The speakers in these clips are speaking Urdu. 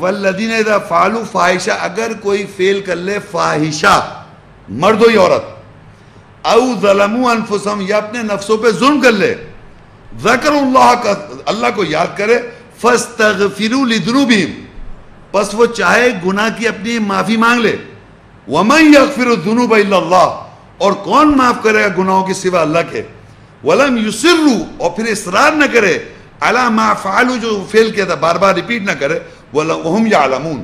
والذین اذا فعلوا فاحشہ، اگر کوئی فعل کر لے فاحشہ، مرد ہو یا عورت، او ظلموا انفسهم، یا اپنے نفسوں پہ ظلم کر لے، ذکر اللہ کا، اللہ کو یاد کرے، فاستغفروا لذنوبہم، پس وہ چاہے گناہ کی اپنی معافی مانگ لے، ومن یغفر الذنوب الا اللہ، اور کون معاف کرے گا گناہوں کے سوا اللہ کے، ولم یصروا، اور پھر اصرار نہ کرے، علی ما فعلوا، جو فعل کیا تھا بار بار ریپیٹ نہ کرے، وہم یعلمون،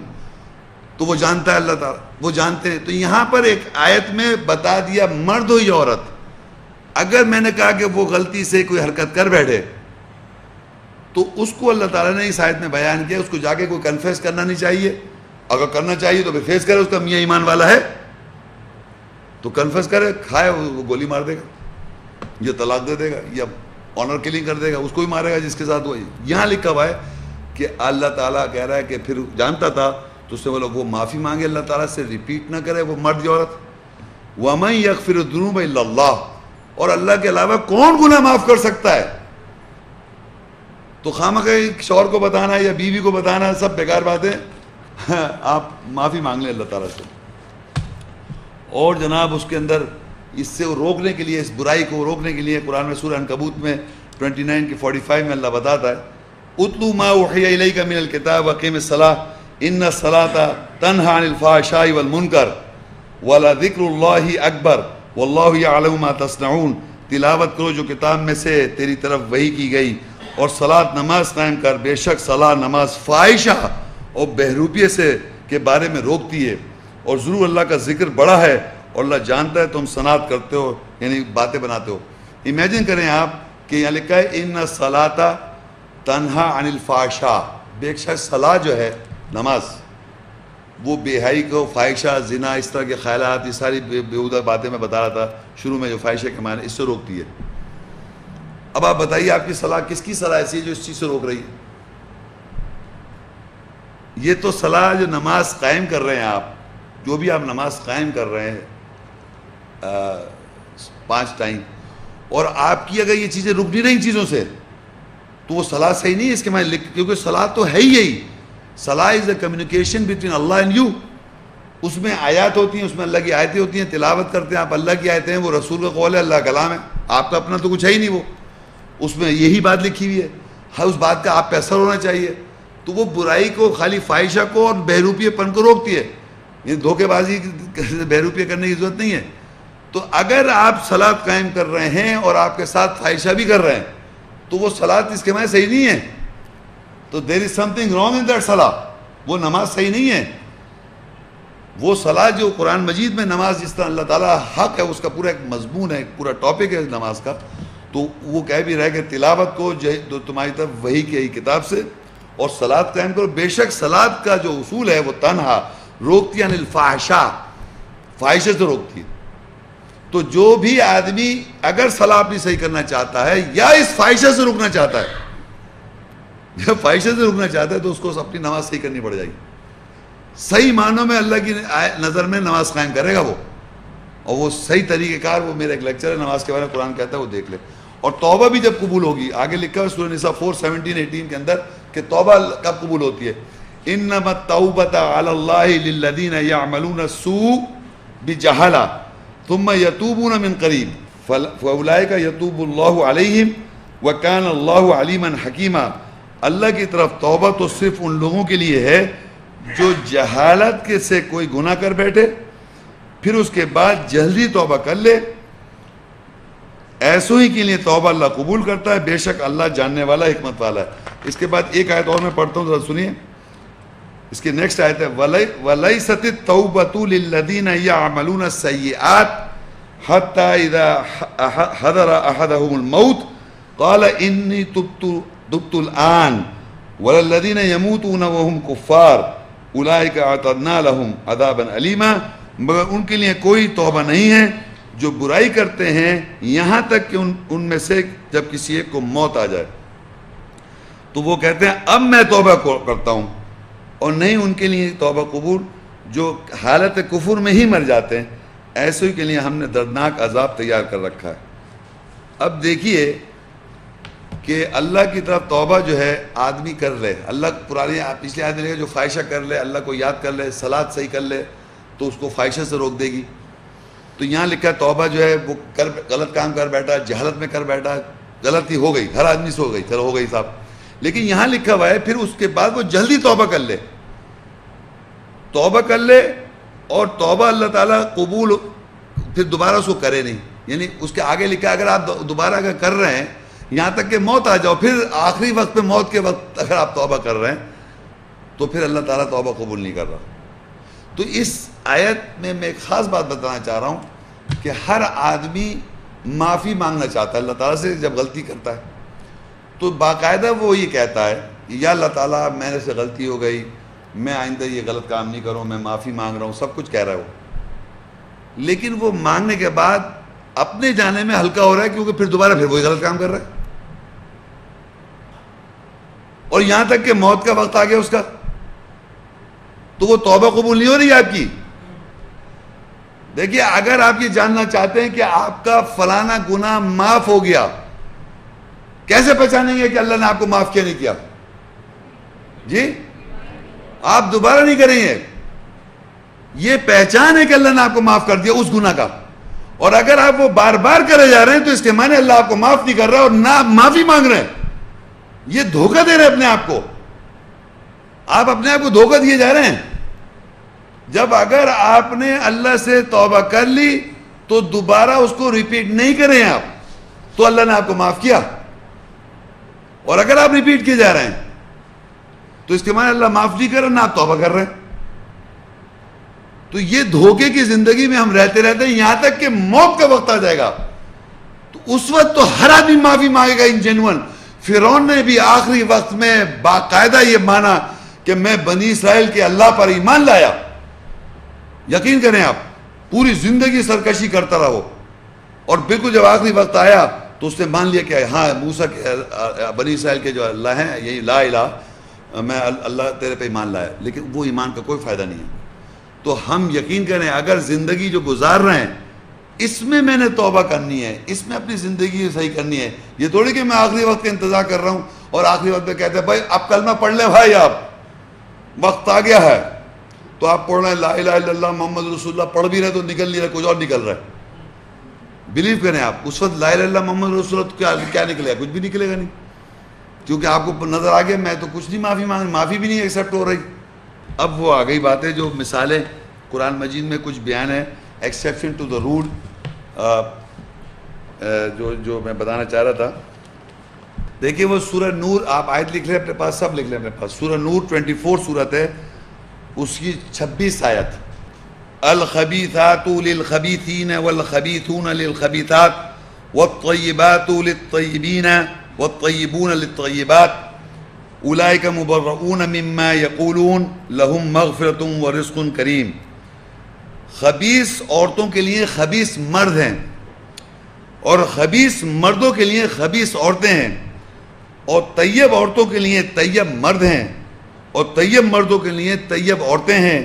تو وہ جانتا ہے اللہ تعالیٰ، وہ جانتے ہیں۔ تو یہاں پر ایک آیت میں بتا دیا مرد ہو یا عورت، اگر میں نے کہا کہ وہ غلطی سے کوئی حرکت کر بیٹھے تو اس کو اللہ تعالیٰ نے اس آیت میں بیان کیا، اس کو جا کے کوئی کنفیس کرنا نہیں چاہیے، اگر کرنا چاہیے تو پھر فیس کرے، اس کا میاں ایمان والا ہے تو کنفیس کرے، کھائے وہ گولی مار دے گا، یا طلاق دے دے گا، یا آنر کلنگ کر دے گا، اس کو ہی مارے گا جس کے ساتھ وہ۔ یہاں لکھا ہوا ہے کہ اللہ تعالیٰ کہہ رہا ہے کہ پھر جانتا تھا تو اس سے بولا وہ معافی مانگے اللہ تعالیٰ سے، ریپیٹ نہ کرے، وہ مرد یا عورت۔ وَمَن يَغْفِرُ الذُّنُوبَ إِلَّا اللَّهُ، اور اللہ کے علاوہ کون گناہ معاف کر سکتا ہے؟ تو خواہ شوہر کو بتانا یا بیوی کو بتانا سب بیکار باتیں، آپ معافی مانگ لیں اللہ تعالیٰ سے۔ اور جناب اس کے اندر اس سے روکنے کے لیے، اس برائی کو روکنے کے لیے قرآن میں سورہ عنکبوت میں 29 کی 45 میں اللہ بتاتا ہے، اُتْلُو مَا أُوحِيَ إِلَيْكَ مِنَ الْكِتَابِ وَأَقِمِ الصَّلَاةَ إِنَّ الصَّلَاةَ تَنْهَىٰ عَنِ الْفَحْشَاءِ وَالْمُنكَرِ وَلَذِكْرُ اللَّهِ أَكْبَرُ وَاللَّهُ يَعْلَمُ مَا تَصْنَعُونَ، تلاوت کرو جو کتاب میں سے تیری طرف وحی کی گئی، اور صلاۃ نماز قائم کر، بے شک صلاح نماز فاحشہ اور بہروپیے سے کے بارے میں روکتی ہے، اور ضرور اللہ کا ذکر بڑا ہے، اور اللہ جانتا ہے تم صنعت کرتے ہو، یعنی باتیں بناتے ہو۔ امیجن کریں آپ کہ یہاں لکھا ہے ان الصلاۃ تنہا عن الفحشاء، بے شک صلاح جو ہے نماز، وہ بے حیائی کو، فاحشہ، زنا، اس طرح کے خیالات، یہ ساری بیہودہ باتیں میں بتا رہا تھا شروع میں جو فاحشہ کے معنی، اس سے روکتی ہے۔ اب آپ بتائیے آپ کی صلاح کس کی صلاح ایسی ہے جو اس چیز سے روک رہی ہے؟ یہ تو صلاح جو نماز قائم کر رہے ہیں آپ، جو بھی آپ نماز قائم کر رہے ہیں 5 ٹائم، اور آپ کی اگر یہ چیزیں رک نہیں رہی چیزوں سے تو وہ صلاح صحیح نہیں ہے اس کے معنی، کیونکہ صلاح تو ہے ہی یہی، صلاح is a communication between Allah and you. اس میں آیات ہوتی ہیں، اس میں اللہ کی آیتیں ہوتی ہیں، تلاوت کرتے ہیں آپ، اللہ کی آیتیں ہیں، وہ رسول کا قول ہے، اللہ کا کلام ہے، آپ کا اپنا تو کچھ ہے ہی نہیں، وہ اس میں یہی بات لکھی ہوئی ہے، ہر اس بات کا آپ پہ اثر ہونا چاہیے۔ تو وہ برائی کو، خالی فاحشہ کو اور بہروپیے پن کو روکتی ہے، یہ دھوکے بازی بہروپیے کرنے کی ضرورت نہیں ہے۔ تو اگر آپ صلاۃ قائم کر رہے ہیں اور آپ کے ساتھ فاحشہ بھی کر رہے ہیں تو وہ صلاۃ اس کے معنی صحیح نہیں ہے، تو there is something wrong in that صلاح، وہ نماز صحیح نہیں ہے۔ وہ صلاح جو قرآن مجید میں نماز جس طرح اللہ تعالیٰ حق ہے، اس کا پورا ایک مضمون ہے، ایک پورا ٹاپک ہے نماز کا، تو وہ کہہ بھی رہے کہ تلاوت کو جو تمہاری طرف وحی کی گئی کتاب سے، اور صلاۃ قائم کرو، بے شک صلاۃ کا جو اصول ہے وہ تنہا، روکتی عن الفحشاء، فاحشے سے روکتی ہے۔ تو جو بھی آدمی اگر صلاح اپنی صحیح کرنا چاہتا ہے یا اس فاحشے سے رکنا چاہتا ہے، یا فاحشے سے رکنا چاہتا ہے، تو اس کو اپنی نماز صحیح کرنی پڑ جائے گی۔ صحیح معنوں میں اللہ کی نظر میں نماز قائم کرے گا وہ، اور وہ صحیح طریقہ کار، وہ میرا ایک لیکچر ہے نماز کے بارے میں، قرآن کہتا ہے، وہ دیکھ لے۔ اور توبہ بھی جب قبول ہوگی، آگے لکھا ہے سورہ نساء 4:17-18 کے اندر کہ توبہ کب قبول ہوتی ہے، انما التوبۃ علی اللہ للذین یعملون السوء بجہالہ ثم یتوبون من قریب فاولئک یتوب اللہ علیہم وکان اللہ علیما حکیما۔ اللہ کی طرف توبہ تو صرف ان لوگوں کے لیے ہے جو جہالت کے سے کوئی گناہ کر بیٹھے، پھر اس کے بعد جلدی توبہ کر لے، ایسوں ہی کے لیے توبہ اللہ قبول کرتا ہے، بے شک اللہ جاننے والا، حکمت والا ہے۔ اس کے بعد ایک آیت اور میں پڑھتا ہوں، ذرا سنیے، اس کی نیکسٹ آیت ہے وَلَيْسَتِ التَّوْبَةُ لِلَّذِينَ يَعْمَلُونَ السَّيِّئَاتِ حَتَّى إِذَا حَضَرَ أَحَدَهُمُ الْمَوْتُ قَالَ إِنِّي تُبْتُ الْآنَ وَلَلَّذِينَ يَمُوتُونَ وَهُمْ كُفَّارٌ أُولَئِكَ أَعْتَدْنَا لَهُمْ عَذَابًا أَلِيمًا، مگر ان کے لیے کوئی توبہ نہیں ہے جو برائی کرتے ہیں یہاں تک کہ ان میں سے جب کسی ایک کو موت آ جائے، تو وہ کہتے ہیں اب میں توبہ کرتا ہوں، اور نہیں ان کے لیے توبہ قبول جو حالت کفر میں ہی مر جاتے ہیں، ایسے کے لیے ہم نے دردناک عذاب تیار کر رکھا ہے۔ اب دیکھیے کہ اللہ کی طرف توبہ جو ہے آدمی کر لے، اللہ پرانی پچھلے آیت میں جو فاحشہ کر لے، اللہ کو یاد کر لے، صلاۃ صحیح کر لے تو اس کو فاحشہ سے روک دے گی. تو یہاں لکھا ہے توبہ جو ہے وہ غلط کام کر بیٹھا، جہالت میں کر بیٹھا، غلطی ہو گئی، ہر آدمی سے ہو گئی، چلو ہو گئی صاحب، لیکن یہاں لکھا ہوا ہے پھر اس کے بعد وہ جلدی توبہ کر لے، توبہ کر لے، اور توبہ اللہ تعالیٰ قبول پھر دوبارہ اس کو کرے نہیں. یعنی اس کے آگے لکھا اگر آپ دوبارہ اگر کر رہے ہیں یہاں تک کہ موت آ جاؤ، پھر آخری وقت پہ موت کے وقت اگر آپ توبہ کر رہے ہیں تو پھر اللہ تعالیٰ توبہ قبول نہیں کر رہا. تو اس آیت میں ایک خاص بات بتانا چاہ رہا ہوں کہ ہر آدمی معافی مانگنا چاہتا ہے اللہ تعالیٰ سے جب غلطی کرتا ہے، تو باقاعدہ وہ یہ کہتا ہے یا اللہ تعالیٰ میرے سے غلطی ہو گئی، میں آئندہ یہ غلط کام نہیں کروں، میں معافی مانگ رہا ہوں، سب کچھ کہہ رہا ہے وہ. لیکن وہ مانگنے کے بعد اپنے جانے میں ہلکا ہو رہا ہے کیونکہ پھر دوبارہ پھر وہی غلط کام کر رہا ہے، اور یہاں تک کہ موت کا وقت آ گیا اس کا، تو وہ توبہ قبول نہیں ہو رہی آپ کی. دیکھیے اگر آپ یہ جاننا چاہتے ہیں کہ آپ کا فلانا گناہ معاف ہو گیا، کیسے پہچانیں گے کہ اللہ نے آپ کو معاف کیا نہیں کیا؟ جی آپ دوبارہ نہیں کریں گے، یہ پہچان ہے کہ اللہ نے آپ کو معاف کر دیا اس گناہ کا. اور اگر آپ وہ بار بار کرے جا رہے ہیں تو اس کے معنی اللہ آپ کو معاف نہیں کر رہا اور نہ معافی مانگ رہے ہیں، یہ دھوکہ دے رہے ہیں اپنے آپ کو، آپ اپنے آپ کو دھوکہ دیے جا رہے ہیں. جب اگر آپ نے اللہ سے توبہ کر لی تو دوبارہ اس کو ریپیٹ نہیں کریں آپ تو اللہ نے آپ کو معاف کیا، اور اگر آپ ریپیٹ کیے جا رہے ہیں تو اس کے معنی اللہ معاف نہیں کر رہا نہ آپ توبہ کر رہے ہیں. تو یہ دھوکے کی زندگی میں ہم رہتے رہتے ہیں یہاں تک کہ موت کا وقت آ جائے گا تو اس وقت تو ہر آدمی معافی مانگے گا ان جینون. فرعون نے بھی آخری وقت میں باقاعدہ یہ مانا کہ میں بنی اسرائیل کے اللہ پر ایمان لایا. یقین کریں آپ پوری زندگی سرکشی کرتا رہا وہ، اور بالکل جب آخری وقت آیا تو اس نے مان لیا کہ ہاں موسیٰ کے بنی اسرائیل کے جو اللہ ہیں یہی لا الہ، میں اللہ تیرے پہ ایمان لایا، لیکن وہ ایمان کا کوئی فائدہ نہیں ہے. تو ہم یقین کریں اگر زندگی جو گزار رہے ہیں اس میں نے توبہ کرنی ہے، اس میں اپنی زندگی صحیح کرنی ہے. یہ تھوڑی کہ میں آخری وقت کا انتظار کر رہا ہوں اور آخری وقت میں کہتے ہیں بھائی اب کلمہ پڑھ لیں بھائی، آپ وقت آ گیا ہے تو آپ پڑھ رہے ہیں لا الہ الا اللہ محمد رسول اللہ، پڑھ بھی رہے تو نکل نہیں رہا، کچھ اور نکل رہا ہے. بلیو کریں آپ اس وقت لا الہ الا اللہ محمد رسول اللہ کیا نکلے گا؟ کچھ بھی نکلے گا نہیں، کیونکہ آپ کو نظر آ گیا میں تو کچھ نہیں معافی مانگ، معافی بھی نہیں ایکسیپٹ ہو رہی. اب وہ آ گئی باتیں جو مثالیں قرآن مجید میں کچھ بیان ہے، ایکسیپشن ٹو دا رول، جو میں بتانا چاہ رہا تھا. دیکھیے وہ سورہ نور، آپ آیت لکھ لیں اپنے پاس، سب لکھ لیں اپنے پاس. سورہ نور 24 سورت ہے، اس کی 26 آیت. الخبیثات للخبیثین والخبیثون للخبیثات والطیبات للطیبین والطیبون للطیبات اولئک مبرؤون مما یقولون لہم مغفرۃ ورزق کریم. خبیث عورتوں کے لیے خبیث مرد ہیں اور خبیث مردوں کے لیے خبیث عورتیں ہیں، اور طیب عورتوں کے لیے طیب مرد ہیں اور طیب مردوں کے لیے طیب عورتیں ہیں،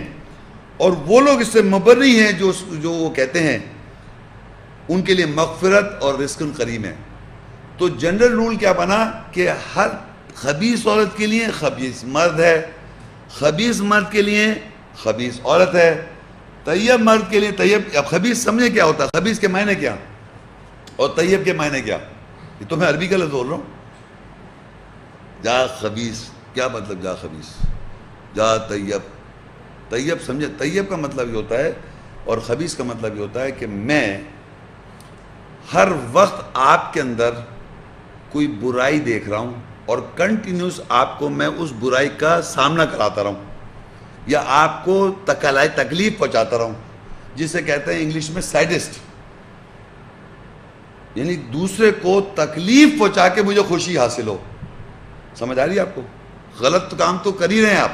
اور وہ لوگ اس سے مبرئی ہیں جو وہ کہتے ہیں ان کے لیے مغفرت اور رزق کریم ہے. تو جنرل رول کیا بنا کہ ہر خبیث عورت کے لیے خبیث مرد ہے، خبیث مرد کے لیے خبیث عورت ہے، طیب مرد کے لیے طیب. اب خبیث سمجھے کیا ہوتا ہے، خبیث کے معنی کیا اور طیب کے معنی کیا؟ یہ تو میں عربی کا لفظ بول رہا ہوں. جا خبیث کیا مطلب؟ جا خبیث، جا طیب. طیب سمجھے، طیب کا مطلب یہ ہوتا ہے اور خبیث کا مطلب یہ ہوتا ہے کہ میں ہر وقت آپ کے اندر کوئی برائی دیکھ رہا ہوں اور کنٹینیوس آپ کو میں اس برائی کا سامنا کراتا رہا ہوں یا آپ کو تکلیف پہنچاتا رہا ہوں، جسے کہتے ہیں انگلش میں سیڈسٹ. یعنی دوسرے کو تکلیف پہنچا کے مجھے خوشی حاصل ہو. سمجھ آ رہی ہے آپ کو؟ غلط کام تو کر ہی رہے ہیں آپ،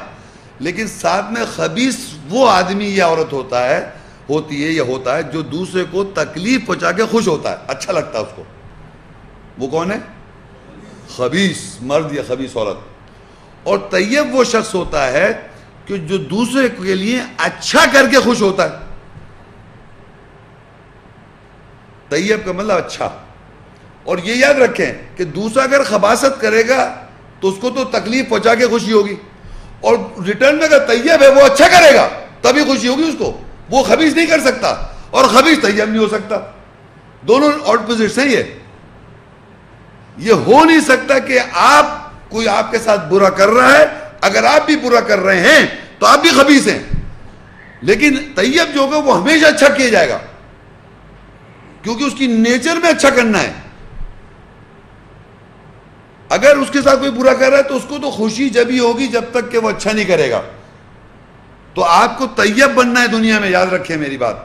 لیکن ساتھ میں خبیث وہ آدمی یا عورت ہوتی ہے یا ہوتا ہے جو دوسرے کو تکلیف پہنچا کے خوش ہوتا ہے، اچھا لگتا ہے اس کو. وہ کون ہے؟ خبیث مرد یا خبیث عورت. اور طیب وہ شخص ہوتا ہے کہ جو دوسرے کے لیے اچھا کر کے خوش ہوتا ہے. طیب کا مطلب اچھا، اور یہ یاد رکھیں کہ دوسرا اگر خباثت کرے گا تو اس کو تو تکلیف پہنچا کے خوشی ہوگی، اور ریٹرن میں اگر طیب ہے وہ اچھا کرے گا تبھی خوشی ہوگی اس کو. وہ خبیث نہیں کر سکتا اور خبیث طیب نہیں ہو سکتا. دونوں اپوزٹس ہیں. یہ ہو نہیں سکتا کہ کوئی آپ کے ساتھ برا کر رہا ہے، اگر آپ بھی برا کر رہے ہیں تو آپ بھی خبیث ہیں. لیکن طیب جو ہوگا وہ ہمیشہ اچھا کیا جائے گا کیونکہ اس کی نیچر میں اچھا کرنا ہے. اگر اس کے ساتھ کوئی برا کر رہا ہے تو اس کو تو خوشی جب ہی ہوگی جب تک کہ وہ اچھا نہیں کرے گا. تو آپ کو طیب بننا ہے دنیا میں، یاد رکھیں میری بات.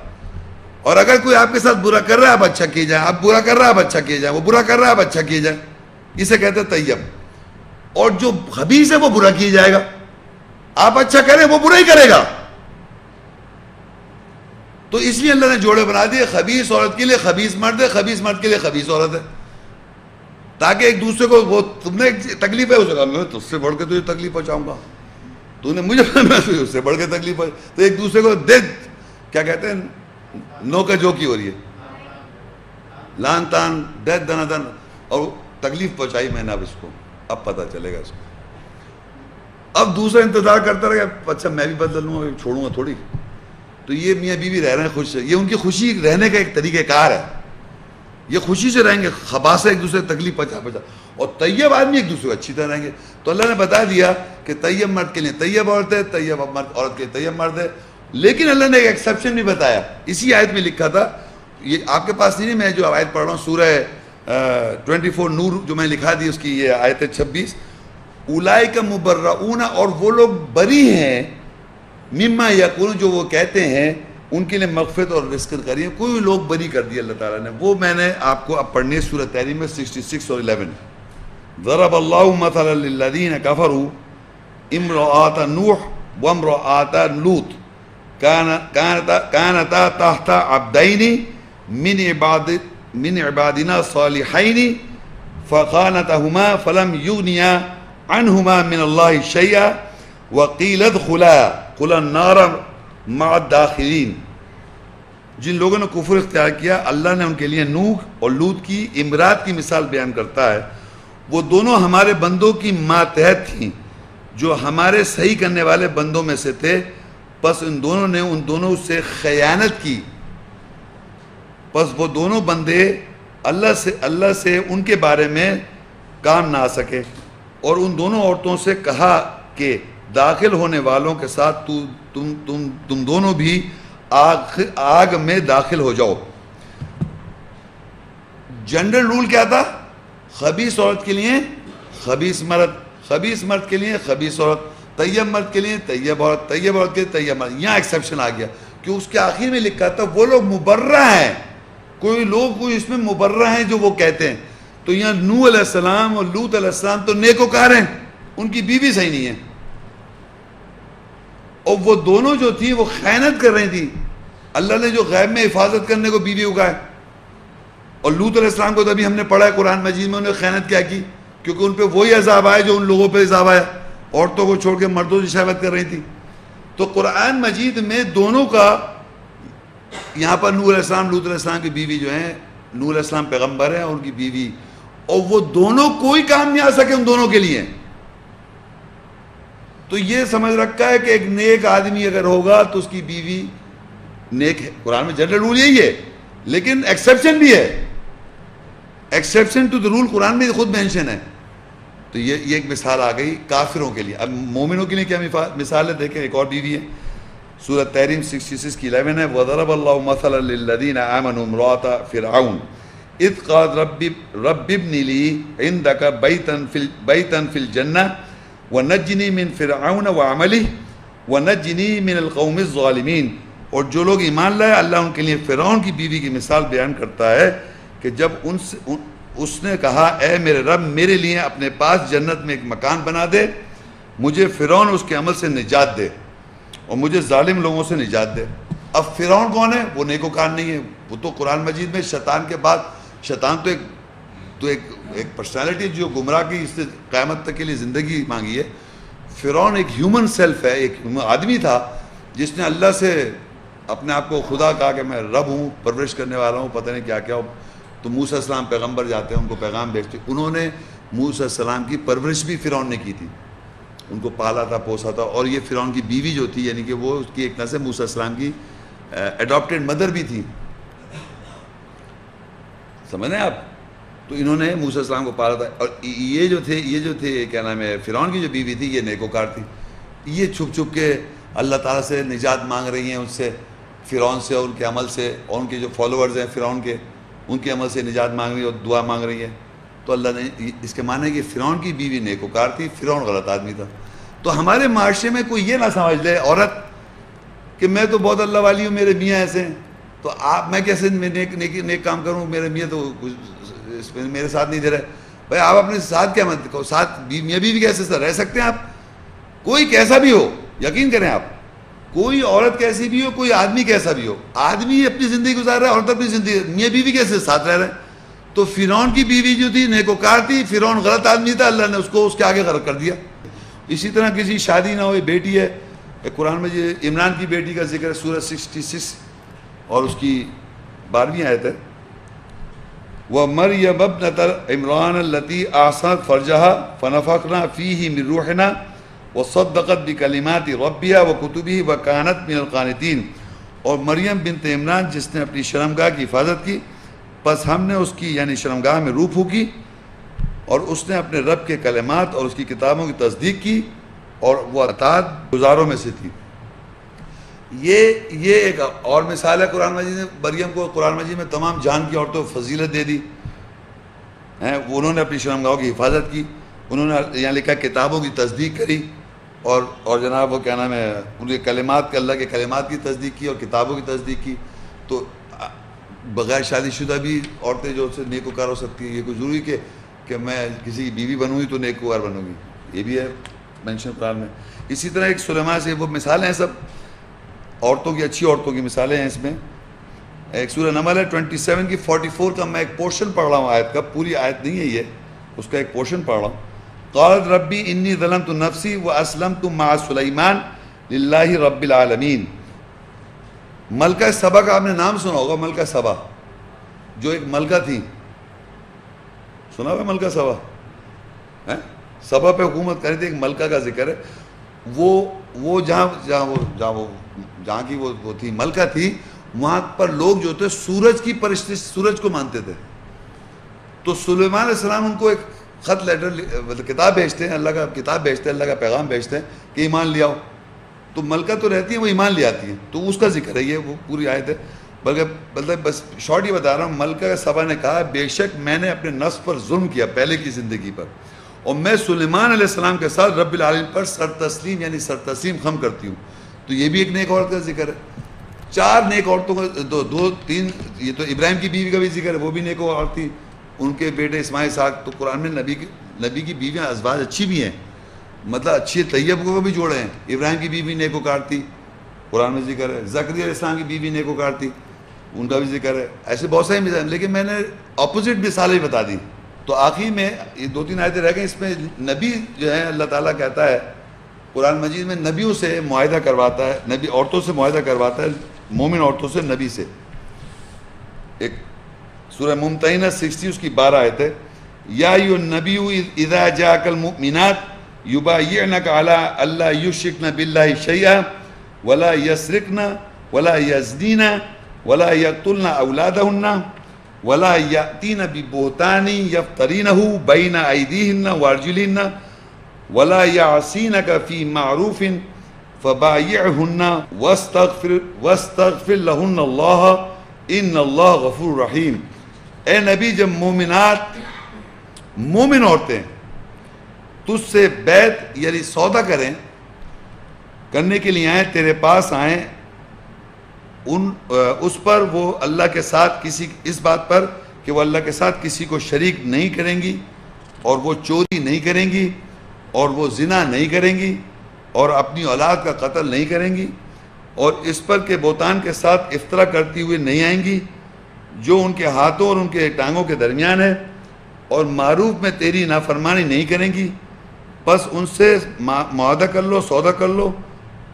اور اگر کوئی آپ کے ساتھ برا کر رہا ہے آپ اچھا کیے جائیں، آپ برا کر رہا ہے آپ اچھا کیے جائیں، وہ برا کر رہا ہے آپ اچھا کیے جائیں. اسے کہتے ہیں طیب. اور جو خبیث ہے وہ برا کیا جائے گا، آپ اچھا کریں وہ برا ہی کرے گا. تو اس لیے اللہ نے جوڑے بنا دیے، خبیث عورت کے لیے خبیث مرد ہے، خبیث مرد کے لیے خبیث عورت ہے، تاکہ ایک دوسرے کو وہ تم نے تکلیف ہے اسے کہا میں تجھ سے بڑھ کے تجھے تکلیف پہنچاؤں گا، تو نے مجھے اس سے بڑھ کے تکلیف تو ایک دوسرے کو کیا کہتے ہیں نو کا جو کی ہو رہی ہے لان تان دید دنا دن، اور تکلیف پہنچائی میں نے اب اس کو، اب پتہ چلے گا اس کو. اب دوسرا انتظار کرتا رہے گا اچھا میں بھی بدل لوں گا چھوڑوں گا تھوڑی. تو یہ میاں بیوی رہ رہے ہیں خوش، یہ ان کی خوشی رہنے کا ایک طریقہ کار ہے. یہ خوشی سے رہیں گے، خباثت ایک دوسرے تکلیف پہنچا اور طیب آدمی ایک دوسرے کو اچھی طرح رہیں گے. تو اللہ نے بتا دیا کہ طیب مرد کے لیے طیب عورت ہے، طیب عورت کے لیے طیب مرد ہے. لیکن اللہ نے ایک ایکسیپشن بھی بتایا، اسی آیت میں لکھا تھا، یہ آپ کے پاس نہیں، میں جو آیت پڑھ رہا ہوں سورہ 24 نور جو میں لکھا دی اس کی یہ آیت 26، اولئک مبرؤون، اور وہ لوگ بری ہیں، مما یقولون، جو وہ کہتے ہیں، ان کے لیے مغفرت اور رزق کریم. کوئی لوگ بری کر دیا اللہ تعالیٰ نے، وہ میں نے آپ کو اب پڑھنے سورہ تحریم میں 66 اور 11. ضرب اللہ مثلا للذین کفروا امرأۃ نوح وامرأۃ لوط كانتا تحت عبدین من عبادنا صالحین فخانتهما فلم یغنیا عنہما من اللہ شیئا وقیل ادخلا النار مع الداخلین. جن لوگوں نے کفر اختیار کیا اللہ نے ان کے لیے نوح اور لوط کی امرات کی مثال بیان کرتا ہے. وہ دونوں ہمارے بندوں کی ماتحت تھیں جو ہمارے صحیح کرنے والے بندوں میں سے تھے، پس ان دونوں نے ان دونوں سے خیانت کی، پس وہ دونوں بندے اللہ سے ان کے بارے میں کام نہ آ سکے، اور ان دونوں عورتوں سے کہا کہ داخل ہونے والوں کے ساتھ تم دونوں بھی آگ میں داخل ہو جاؤ. جنرل رول کیا تھا؟ خبیث عورت کے لیے خبیث مرد، خبیث مرد کے لیے خبیث عورت، طیب مرد کے لیے طیب عورت، طیب عورت کے لیے طیب مرد. یہاں ایکسیپشن آ گیا کہ اس کے آخر میں لکھا تھا وہ لوگ مبرہ ہیں، کوئی اس میں مبرہ ہیں جو وہ کہتے ہیں. تو یہاں نوح علیہ السلام اور لوط علیہ السلام تو نیکوکار ہیں، ان کی بیوی صحیح نہیں ہے، اور وہ دونوں جو تھی وہ خیانت کر رہی تھی. اللہ نے جو غیب میں حفاظت کرنے کو بیوی اگائے، اور لوط علیہ السلام کو تو ابھی ہم نے پڑھا ہے قرآن مجید میں، انہوں نے خیانت کیا کی کیونکہ ان پہ وہی عذاب آئے جو ان لوگوں پہ عذاب آیا، عورتوں کو چھوڑ کے مردوں سے شہوت کر رہی تھی. تو قرآن مجید میں دونوں کا، یہاں پر نوح علیہ السلام لوط علیہ السلام کی بیوی جو ہیں، نوح علیہ السلام پیغمبر ہیں اور ان کی بیوی، اور وہ دونوں کوئی کام نہیں آ سکے ان دونوں کے لیے. تو یہ سمجھ رکھا ہے کہ ایک نیک آدمی اگر ہوگا تو اس کی بیوی نیک ہے. قرآن میں جنرل رول یہی ہے، لیکن ایکسیپشن بھی ہے، ایکسیپشن ٹو دی رول قرآن میں خود مینشن ہے. تو یہ ایک مثال آ گئی کافروں کے لیے. اب مومنوں کے لیے کیا مثال ہے دیکھیں، ایک اور بیوی ہے، سورہ تحریم 66 کی 11 ہے. وَضَرَبَ اللَّهُ مَثَلًا لِلَّذِينَ آمَنُوا امْرَأَتَ فِرْعَوْنَ اِذْ قَالَتْ رَبِّ ابْنِ لِي عِندَكَ بَيْتًا فِي الْجَنَّةِ وَنَجِّنِي مِنْ فِرْعَوْنَ وَعَمَلِهِ وَنَجِّنِي مِنَ الْقَوْمِ الظَّالِمِينَ. اور جو لوگ ایمان لائے، اللہ ان کے لیے فرعون کی بیوی کی مثال بیان کرتا ہے کہ جب اس نے کہا اے میرے رب میرے لیے اپنے پاس جنت میں ایک مکان بنا دے، مجھے فرعون اس کے عمل سے نجات دے اور مجھے ظالم لوگوں سے نجات دے. اب فرعون کون ہے؟ وہ نیکوکار نہیں ہے، وہ تو قرآن مجید میں شیطان کے بعد، شیطان تو ایک پرسنالٹی جو گمراہ کی اس سے قیامت تک کے لیے زندگی مانگی ہے. فرعون ایک ہیومن سیلف ہے، ایک آدمی تھا جس نے اللہ سے اپنے آپ کو خدا کہا کہ میں رب ہوں، پرورش کرنے والا ہوں، پتہ نہیں کیا کیا. تو موسیٰ علیہ السلام پیغمبر جاتے ہیں، ان کو پیغام بھیجتے. انہوں نے موسیٰ علیہ السلام کی پرورش بھی فرعون نے کی تھی، ان کو پالا تھا، پوسا تھا. اور یہ فرعون کی بیوی جو تھی، یعنی کہ وہ اس کی ایک نسل موسیٰ علیہ السلام کی ایڈاپٹیڈ مدر بھی تھی، سمجھ رہے ہیں آپ. تو انہوں نے موسیٰ علیہ السلام کو پالا تھا. اور یہ جو تھے کیا نام ہے، فرعون کی جو بیوی تھی، یہ نیکوکار تھی. یہ چھپ چھپ کے اللہ تعالیٰ سے نجات مانگ رہی ہیں، ان سے، فرعون سے اور ان کے عمل سے، اور ان کے جو فالوورز ہیں فرعون کے، ان کے عمل سے نجات مانگ رہی ہے اور دعا مانگ رہی ہے. تو اللہ نے اس کے معنی ہے کہ فرعون کی بیوی نیکوکار تھی، فرعون غلط آدمی تھا. تو ہمارے معاشرے میں کوئی یہ نہ سمجھ لے عورت کہ میں تو بہت اللہ والی ہوں، میرے میاں ایسے ہیں، تو میں کیسے نیک کام کروں، میرے میاں تو میرے ساتھ نہیں دے رہے. بھائی آپ اپنے ساتھ کیا مت کو ساتھ میاں بیوی کیسے رہ سکتے ہیں آپ؟ کوئی کیسا بھی ہو، یقین کریں آپ، کوئی عورت کیسی بھی ہو، کوئی آدمی کیسا بھی ہو، آدمی اپنی زندگی گزار رہا ہے، عورت اپنی زندگی، میاں بیوی کیسے ساتھ رہ رہے ہیں؟ تو فرعون کی بیوی جو تھی نیکوکار تھی، فرعون غلط آدمی تھا، اللہ نے اس کو اس کے آگے غرق کر دیا. اسی طرح کسی شادی نہ ہوئی بیٹی ہے، قرآن میں یہ عمران کی بیٹی کا ذکر ہے، سورہ 66 اور اس کی 12ویں آیت ہے. وَمَرْيَمَ ابْنَتَ عِمْرَانَ الَّتِي أَحْصَنَتْ فَرْجَهَا فَنَفَخْنَا فِيهِ مِنْ رُوحِنَا وَصَدَّقَتْ بِكَلِمَاتِ رَبِّهَا وَكُتُبِهِ وَكَانَتْ مِنَ الْقَانِتِينَ. اور مریم بنت عمران جس نے اپنی شرمگاہ کی حفاظت کی، پس ہم نے اس کی یعنی شرمگاہ میں روح پھونکی، اور اس نے اپنے رب کے کلمات اور اس کی کتابوں کی تصدیق کی، اور وہ اطاعت گزاروں میں سے تھی. یہ ایک اور مثال ہے قرآن مجید نے. مریم کو قرآن مجید میں تمام جان کی عورتوں کو فضیلت دے دی ہیں. انہوں نے اپنی شرمگاہوں کی حفاظت کی، انہوں نے یہاں لکھا کتابوں کی تصدیق کری، اور جناب وہ کیا نام ہے، ان کے کلمات کے، اللہ کے کلمات کی تصدیق کی اور کتابوں کی تصدیق کی. تو بغیر شادی شدہ بھی عورتیں جو سے نیکوکار ہو سکتی ہیں. یہ کوئی ضروری کہ میں کسی کی بیوی بنوں گی تو نیکوکار بنوں گی، یہ بھی ہے مینشن قرآن میں. اسی طرح ایک سلیمان سے وہ مثالیں ہیں، سب عورتوں کی، اچھی عورتوں کی مثالیں ہیں اس میں. ایک سورہ نمل ہے 27 کی 44 کا میں ایک پورشن پڑھ رہا ہوں آیت کا، پوری آیت نہیں ہے یہ، اس کا ایک پورشن پڑھ رہا ہوں. قالت ربی انی ظلمت نفسی واسلمت مع سلیمان للہ رب العالمین. ملکہ سبا کا آپ نے نام سنا ہوگا، ملکہ سبا جو ایک ملکہ تھی، سنا ہوا ملکہ سبا؟ سبا پہ حکومت کری تھی، ایک ملکہ کا ذکر ہے. وہ جہاں کی وہ تھی ملکہ تھی، وہاں پر لوگ جو تھے سورج کی پرستش، سورج کو مانتے تھے. تو سلیمان علیہ السلام ان کو ایک خط لیٹر مطلب کتاب بھیجتے ہیں، اللہ کا کتاب بھیجتے ہیں، اللہ کا پیغام بھیجتے ہیں کہ ایمان لے آؤ. تو ملکہ تو رہتی ہیں، وہ ایمان لے آتی ہیں. تو اس کا ذکر ہے، یہ وہ پوری آیت ہے. بلکہ مطلب بس شارٹ ہی بتا رہا ہوں. ملکہ سبا نے کہا بے شک میں نے اپنے نفس پر ظلم کیا پہلے کی زندگی پر، اور میں سلیمان علیہ السلام کے ساتھ رب العالمین پر سر تسلیم یعنی سر تسلیم خم کرتی ہوں. تو یہ بھی ایک نیک عورت کا ذکر ہے. 4 نیک عورتوں کا 2-3، یہ تو ابراہیم کی بیوی کا بھی ذکر ہے، وہ بھی نیک عورت تھی، ان کے بیٹے اسماعیل اسحاق. تو قرآن میں نبی کی بیویاں ازواج اچھی بھی ہیں، مطلب اچھی طیب کو بھی جوڑے ہیں. ابراہیم کی بیوی نیکوکار تھی، قرآن میں ذکر ہے. زکریا علیہ السلام کی بیوی نیکوکار تھی، ان کا بھی ذکر ہے. ایسے بہت ساری مثالیں، لیکن میں نے اپوزٹ مثالیں بتا دی. تو آخر میں یہ 2-3 آیتیں رہ گئیں. اس میں نبی جو ہے اللہ تعالیٰ کہتا ہے قرآن مجید میں نبیوں سے معاہدہ کرواتا ہے، نبی عورتوں سے معاہدہ کرواتا ہے، مومن عورتوں سے نبی سے. ایک سورہ ممتحنہ 60 اس کی 12 آیت ہے. یا ایھا النبی اذا جاءک المؤمنات یبایعنک علی الا یشرکن باللہ شیئا ولا یسرقن ولا یزنین ولا یقتلن اولادہن ولا یأتین ببہتان یفترینہ بین ایدیہن وارجلہن ولا یعصینک فی معروف فبایعہن واستغفر لہن اللہ ان اللہ غفور رحیم. اے نبی جب مومن عورتیں تجھ سے بیعت یعنی سودا کرنے کے لیے آئیں، تیرے پاس آئیں، اس پر وہ اللہ کے ساتھ اس بات پر کہ وہ اللہ کے ساتھ کسی کو شریک نہیں کریں گی، اور وہ چوری نہیں کریں گی، اور وہ زنا نہیں کریں گی، اور اپنی اولاد کا قتل نہیں کریں گی، اور اس پر کہ بہتان کے ساتھ افطرا کرتی ہوئے نہیں آئیں گی جو ان کے ہاتھوں اور ان کے ٹانگوں کے درمیان ہے، اور معروف میں تیری نافرمانی نہیں کریں گی. بس ان سے معاہدہ کر لو، سودا کر لو،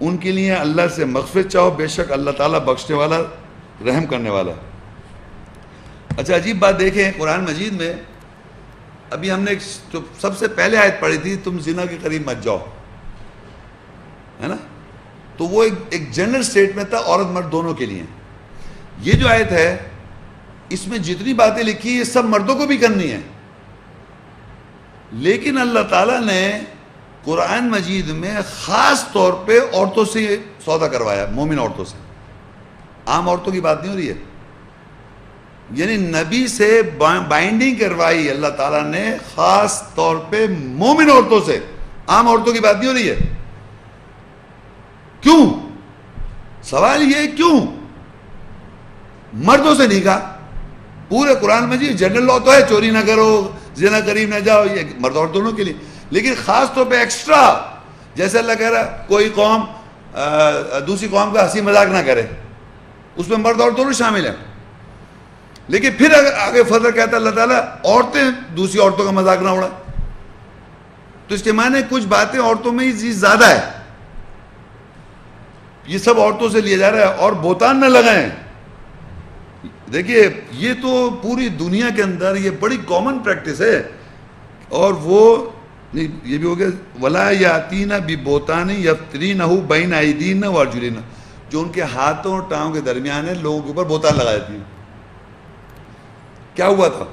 ان کے لیے اللہ سے مغفرت چاہو، بے شک اللہ تعالیٰ بخشنے والا، رحم کرنے والا. اچھا عجیب بات دیکھیں قرآن مجید میں، ابھی ہم نے جو سب سے پہلے آیت پڑھی تھی تم زنا کے قریب مت جاؤ، ہے نا، تو وہ ایک جنرل اسٹیٹمنٹ تھا عورت مرد دونوں کے لیے. یہ جو آیت ہے اس میں جتنی باتیں لکھی یہ سب مردوں کو بھی کرنی ہے، لیکن اللہ تعالیٰ نے قرآن مجید میں خاص طور پہ عورتوں سے سودا کروایا، مومن عورتوں سے. عام عورتوں کی بات نہیں ہو رہی ہے، یعنی نبی سے بائنڈنگ کروائی اللہ تعالیٰ نے خاص طور پہ مومن عورتوں سے، عام عورتوں کی بات نہیں ہو رہی ہے. کیوں؟ سوال یہ کیوں مردوں سے نہیں کہا؟ پورے قرآن مجید جنرل لا تو ہے، چوری نہ کرو، زنا قریب نہ جاؤ، یہ مرد اور دونوں کے لیے، لیکن خاص طور پہ ایکسٹرا، جیسے اللہ کہہ رہا ہے کوئی قوم دوسری قوم کا ہنسی مذاق نہ کرے، اس میں مرد اور دونوں شامل ہیں. لیکن پھر اگر آگے فضل کہتا ہے اللہ تعالیٰ عورتیں دوسری عورتوں کا مذاق نہ اڑائیں، تو اس کے معنی کچھ باتیں عورتوں میں ہی چیز زیادہ ہے، یہ سب عورتوں سے لیا جا رہا ہے. اور بہتان نہ لگائیں. دیکھیے یہ تو پوری دنیا کے اندر یہ بڑی کامن پریکٹس ہے. اور وہ یہ بھی ہو گیا ولا یاتینا ببہتان یفترینہ بین ایدیہن وارجلہن، جو ان کے ہاتھوں اور ٹانگوں کے درمیان ہے لوگوں کے اوپر بہتان لگا دیتی ہیں. کیا ہوا تھا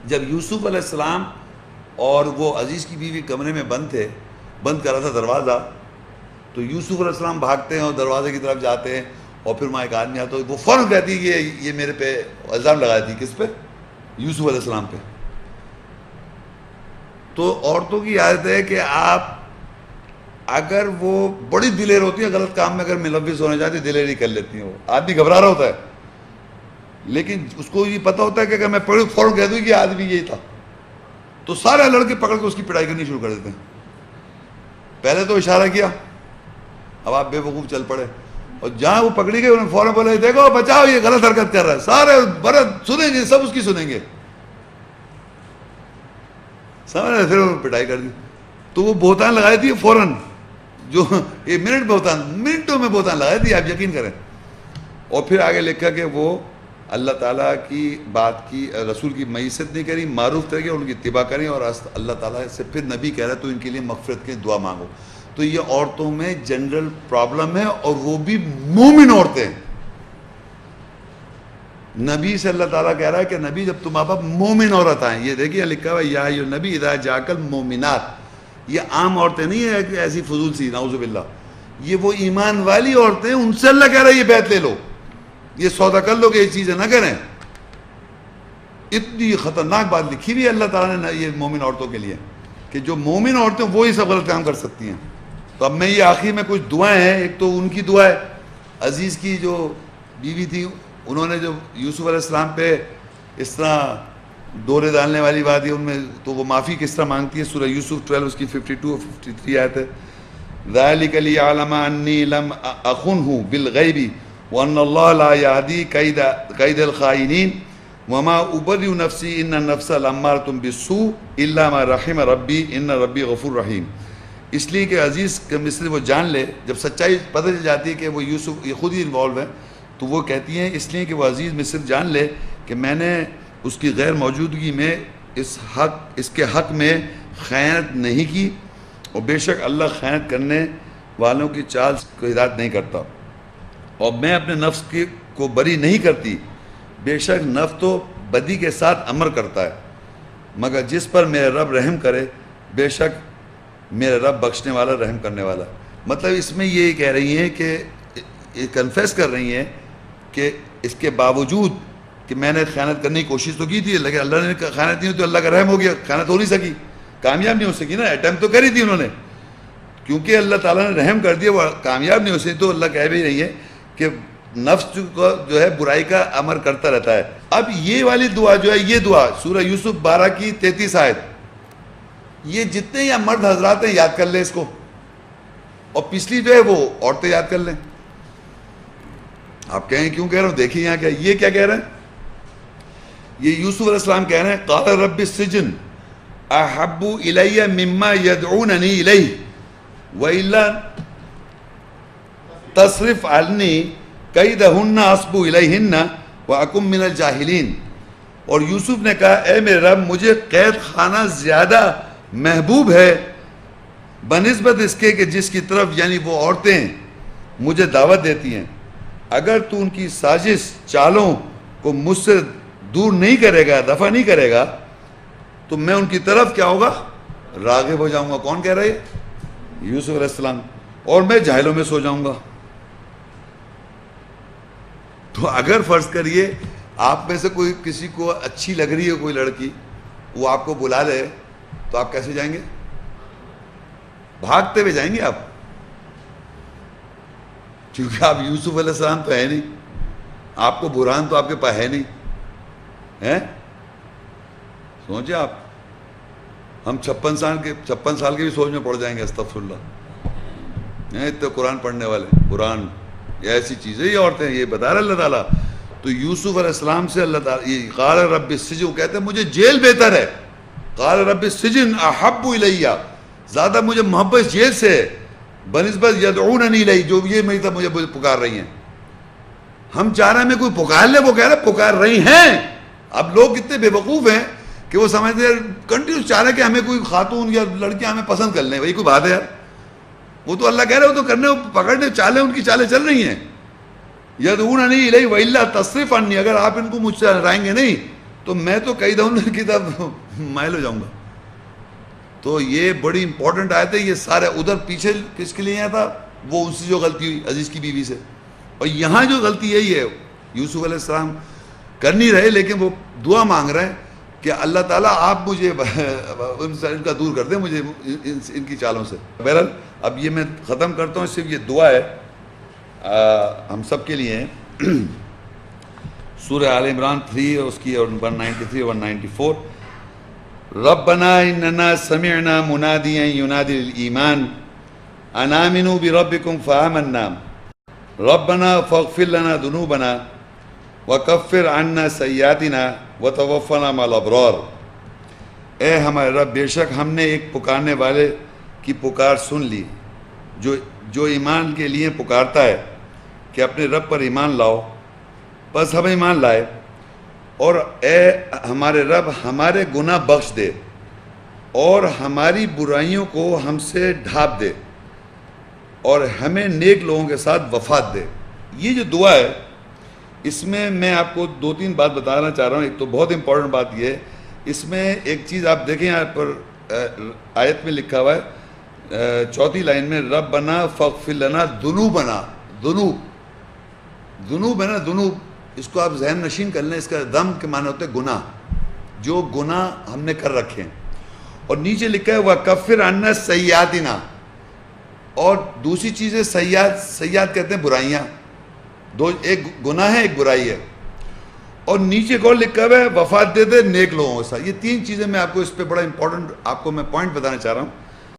جب یوسف علیہ السلام اور وہ عزیز کی بیوی کمرے میں بند تھے، بند کر رہا تھا دروازہ، تو یوسف علیہ السلام بھاگتے ہیں اور دروازے کی طرف جاتے ہیں، اور پھر وہاں ایک آدمی آتا ہے، وہ فوراً کہتی ہے کہ یہ میرے پہ الزام لگائی تھی. کس پہ؟ یوسف علیہ السلام پہ. تو عورتوں کی عادت ہے کہ آپ اگر وہ بڑی دلیر ہوتی ہیں، غلط کام میں اگر ملوث ہونا چاہتی ہیں دلیری کر لیتی ہیں. وہ آدمی گھبرا رہا ہوتا ہے لیکن اس کو یہ پتہ ہوتا ہے کہ اگر میں فوراً کہہ دوں کہ آدمی یہی تھا، تو سارے لڑکے پکڑ کے اس کی پڑھائی کرنی شروع کر دیتے ہیں. پہلے تو اشارہ کیا، اب آپ بے وقوف چل پڑے، اور جہاں وہ پکڑی گئی انہوں نے فوراً بولا دیکھو بچاؤ یہ غلط حرکت کر رہا ہے. سارے برد سنیں گے، سب اس کی سنیں گے، سمجھ رہے؟ پھر انہوں نے پٹائی کر دی. تو وہ بہتان لگائی تھی فوراً، جو یہ منٹوں میں بہتان لگائی تھی، آپ یقین کریں. اور پھر آگے لکھا کہ وہ اللہ تعالیٰ کی بات کی، رسول کی معیشت نہیں کری، معروف طریقے ان کی اتباع کریں، اور اللہ تعالیٰ سے پھر نبی کہہ رہا ہے تو ان کے لیے مغفرت کی دعا مانگو. تو یہ عورتوں میں جنرل پرابلم ہے، اور وہ بھی مومن عورتیں. نبی سے اللہ تعالیٰ کہہ رہا ہے کہ نبی جب تم آپ مومن عورت آئیں، یہ دیکھیے لکھا ہوا یا ایھا النبی اذا جاءک المؤمنات، یہ عام عورتیں نہیں ہیں کہ ایسی فضول سی، نعوذ باللہ، یہ وہ ایمان والی عورتیں، ان سے اللہ کہہ رہا ہے یہ بیعت لے لو، یہ سودا کر لو کہ یہ چیزیں نہ کریں. اتنی خطرناک بات لکھی ہوئی ہے اللہ تعالیٰ نے یہ مومن عورتوں کے لیے، کہ جو مومن عورتیں وہی سب غلط کام کر سکتی ہیں. تو اب میں یہ آخری میں کچھ دعائیں ہیں. ایک تو ان کی دعا ہے، عزیز کی جو بیوی تھی انہوں نے جو یوسف علیہ السلام پہ اس طرح دورے ڈالنے والی بات ہے ان میں، تو وہ معافی کس طرح مانگتی ہے. سورہ یوسف 12 اس کی 52 اور 53 آیت ہے. ذَلِكَ لِيَعْلَمَ أَنِّي لَمْ أَخُنْهُ بِالْغَيْبِ وَأَنَّ اللَّهَ لَا يَهْدِي كَيْدَ الْخَائِنِينَ وَمَا أُبَرِّئُ نَفْسِي إِنَّ النَّفْسَ لَأَمَّارَةٌ بِالسُّوءِ إِلَّا مَا رَحِمَ رَبِّي إِنَّ رَبِّي غَفُورٌ رَحِيمٌ. اس لیے کہ عزیز کے مصری وہ جان لے، جب سچائی پتہ چل جاتی ہے کہ وہ یوسف یہ خود ہی انوالو ہے، تو وہ کہتی ہیں اس لیے کہ وہ عزیز مصر جان لے کہ میں نے اس کی غیر موجودگی میں اس کے حق میں خیانت نہیں کی، اور بے شک اللہ خیانت کرنے والوں کی چال کو ہدایت نہیں کرتا، اور میں اپنے نفس کو بری نہیں کرتی، بے شک نفس تو بدی کے ساتھ امر کرتا ہے، مگر جس پر میرے رب رحم کرے بے شک میرے رب بخشنے والا رحم کرنے والا. مطلب اس میں یہ کہہ رہی ہیں کہ یہ کنفیس کر رہی ہیں کہ اس کے باوجود کہ میں نے خیانت کرنے کی کوشش تو کی تھی، لیکن اللہ نے خیانت نہیں ہوئی تو اللہ کا رحم ہو گیا، خیانت ہو نہیں سکی، کامیاب نہیں ہو سکی نا. اٹیمپٹ تو کری تھی انہوں نے، کیونکہ اللہ تعالیٰ نے رحم کر دیا، وہ کامیاب نہیں ہو سکی. تو اللہ کہہ بھی رہی ہے کہ نفس جو ہے برائی کا امر کرتا رہتا ہے. اب یہ والی دعا جو ہے، یہ دعا سورہ یوسف 12 کی 33 آیت، یہ جتنے یا مرد حضرات ہیں یاد کر لیں اس کو، اور پچھلی جو ہے وہ عورتیں یاد کر لیں. آپ کہیں کیوں کہہ رہا ہوں؟ دیکھیں یہاں کیا یہ کیا کہہ رہے ہیں. یہ یوسف علیہ السلام کہہ رہے ہیں قال رب السجن احب الی مما یدعوننی الیہ والا تصرف عنی کیدہن اصب الیہن واکن من الجاہلین. اور یوسف نے کہا اے میرے رب مجھے قید خانہ زیادہ محبوب ہے بنسبت اس کے کہ جس کی طرف یعنی وہ عورتیں مجھے دعوت دیتی ہیں. اگر تو ان کی سازش چالوں کو مجھ سے دور نہیں کرے گا، دفع نہیں کرے گا، تو میں ان کی طرف کیا ہوگا؟ راغب ہو جاؤں گا. کون کہہ رہے؟ یوسف علیہ السلام. اور میں جاہلوں میں سو جاؤں گا. تو اگر فرض کریے آپ میں سے کوئی کسی کو اچھی لگ رہی ہے کوئی لڑکی، وہ آپ کو بلا لے تو آپ کیسے جائیں گے؟ بھاگتے ہوئے جائیں گے آپ، کیونکہ آپ یوسف علیہ السلام تو ہے نہیں، آپ کو برہان تو آپ کے پاس ہے نہیں ہے. سوچیں آپ، ہم 56 سال کے بھی سوچ میں پڑ جائیں گے. استغفر اللہ. اتنے قرآن پڑھنے والے، قرآن یہ ایسی چیزیں، یہ عورتیں، یہ بتا رہے اللہ تعالیٰ. تو یوسف علیہ السلام سے اللہ تعالیٰ یہ قال رب السجن، وہ کہتے ہیں مجھے جیل بہتر ہے. قال رب السجن احب الیہ، زیادہ مجھے محبت جیل سے ہے بنسبت یدعوننی الیہ، جو یہ میری طرف مجھے پکار رہی ہیں. ہم چاہ رہے ہیں ہمیں کوئی پکار لے، وہ کہہ رہے پکار رہی ہیں. اب لوگ اتنے بے وقوف ہیں کہ وہ سمجھتے ہیں کنٹینیوس چاہ رہے ہیں کہ ہمیں کوئی خاتون یا لڑکیاں ہمیں پسند کر لیں. وہی کوئی بات ہے یار، وہ تو اللہ کہہ رہے، وہ تو کرنے پکڑنے چالیں ان کی چالیں چل رہی ہیں. یدعوننی الیہ والا تصرف عنی، اگر آپ ان کو مجھ سے ہٹائیں گے نہیں تو میں تو کئی دفعہ کی طرف مائل ہو جاؤں گا. تو یہ بڑی امپورٹنٹ آیت ہے. یہ سارے ادھر پیچھے کس کے لیے تھا؟ وہ ان سے جو غلطی ہوئی عزیز کی بیوی سے. اور یہاں جو غلطی یہی ہے، یوسف علیہ السلام کر نہیں رہے لیکن وہ دعا مانگ رہے ہیں کہ اللہ تعالیٰ آپ مجھے ان کا دور کر دیں، مجھے ان کی چالوں سے. بہرحال اب یہ میں ختم کرتا ہوں، صرف یہ دعا ہے ہم سب کے لیے ہیں. سورہ آل عمران 3 اور اس کی 193 اور 194. ربنا اننا سمعنا منادیا ینادی للایمان ان آمنوا بربکم فآمنا ربنا فاغفر لنا ذنوبنا وکفر عنا سیئاتنا وتوفنا مع الابرار. اے ہمارے رب، بے شک ہم نے ایک پکارنے والے کی پکار سن لی، جو ایمان کے لیے پکارتا ہے کہ اپنے رب پر ایمان لاؤ. بس ہم ایمان لائے. اور اے ہمارے رب ہمارے گناہ بخش دے اور ہماری برائیوں کو ہم سے ڈھانپ دے اور ہمیں نیک لوگوں کے ساتھ وفات دے. یہ جو دعا ہے اس میں میں آپ کو 2-3 بات بتانا چاہ رہا ہوں. ایک تو بہت امپورٹنٹ بات یہ ہے، اس میں ایک چیز آپ دیکھیں یہاں پر آیت میں لکھا ہوا ہے 4 لائن میں، ربنا فاغفر لنا ذنوبنا. ذنوب ہے نا، ذنوب، اس کو آپ ذہن نشین کر لیں. اس کا ذم کے معنی ہوتے ہیں گناہ، جو گناہ ہم نے کر رکھے ہیں. اور نیچے لکھا ہے وَكَفِّرْ عَنَّا سَيِّئَاتِنَا، اور دوسری چیز ہے سیئات کہتے ہیں برائیاں. ایک گناہ ہے، ایک برائی ہے. اور نیچے کو لکھا ہوا ہے وفات دے دے نیک لوگوں کے ساتھ. یہ 3 چیزیں میں آپ کو اس پہ بڑا امپورٹنٹ آپ کو میں پوائنٹ بتانا چاہ رہا ہوں.